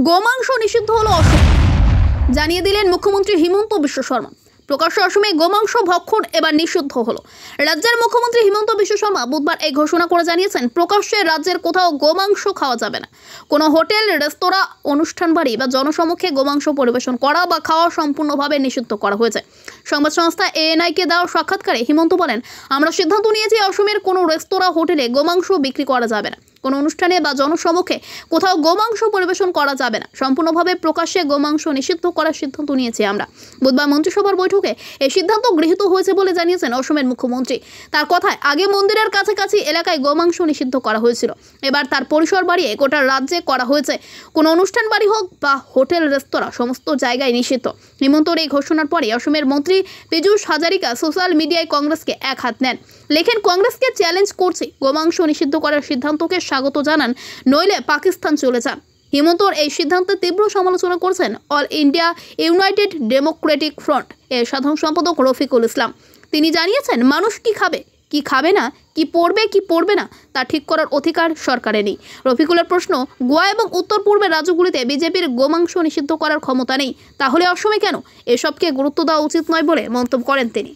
গোমাংস নিষিদ্ধ হলো অসম, জানিয়ে দিলেন মুখ্যমন্ত্রী হিমন্ত বিশ্ব শর্মা। প্রকাশ্যে অসমে গোমাংস ভক্ষণ এবার নিষিদ্ধ হলো। রাজ্যের মুখ্যমন্ত্রী হিমন্ত বিশ্ব শর্মা বুধবার এই ঘোষণা করে জানিয়েছেন, প্রকাশ্যে রাজ্যের কোথাও গোমাংস খাওয়া যাবে না। কোনো হোটেল, রেস্তোরাঁ, অনুষ্ঠান বাড়ি বা জনসমক্ষে গোমাংস পরিবেশন করা বা খাওয়া সম্পূর্ণভাবে নিষিদ্ধ করা হয়েছে। সংবাদ সংস্থা এএনআইকে দেওয়া সাক্ষাৎকারে হিমন্ত বলেন, আমরা সিদ্ধান্ত নিয়েছি অসমের কোনো রেস্তোরাঁ, হোটেলে গোমাংস বিক্রি করা যাবে না। কোনো অনুষ্ঠানে বা জনসমক্ষে কোথাও গোমাংস পরিবেশন করা যাবে না। সম্পূর্ণভাবে প্রকাশ্যে গোমাংস নিষিদ্ধ করার সিদ্ধান্ত নিয়েছি আমরা। বুধবার মন্ত্রিসভার বৈঠকে এই সিদ্ধান্ত গৃহীত হয়েছে বলে জানিয়েছেন অসমের মুখ্যমন্ত্রী। তার কথায়, আগে মন্দিরের কাছাকাছি এলাকায় গোমাংস নিষিদ্ধ করা হয়েছিল, এবার তার পরিসর বাড়িয়ে গোটা রাজ্যে করা হয়েছে। কোনো অনুষ্ঠান বাড়ি হোক বা হোটেল, রেস্তোরাঁ, সমস্ত জায়গায় নিষিদ্ধ। হিমন্তর এই ঘোষণার পরে অসমের মন্ত্রী পীযূষ হাজারিকা সোশ্যাল মিডিয়ায় কংগ্রেসকে এক হাত নেন। লেখেন, কংগ্রেসকে চ্যালেঞ্জ করছি, গোমাংস নিষিদ্ধ করার সিদ্ধান্তকে স্বাগত জানান, নইলে পাকিস্তান চলে যান। হিমন্তর এই সিদ্ধান্তে তীব্র সমালোচনা করছেন all India United Democratic front এর সাধারণ সম্পাদক রফিকুল ইসলাম। তিনি জানিয়েছেন, মানুষ কি খাবে, কি খাবে না, কি পড়বে, কি পড়বে না, তা ঠিক করার অধিকার সরকারের নেই। রফিকুলের প্রশ্ন, গোয়া এবং উত্তর পূর্বের রাজ্যগুলিতে বিজেপির গোমাংস নিষিদ্ধ করার ক্ষমতা নেই, তাহলে অসমে কেন? এসবকে গুরুত্ব দেওয়া উচিত নয় বলে মন্তব্য করেন তিনি।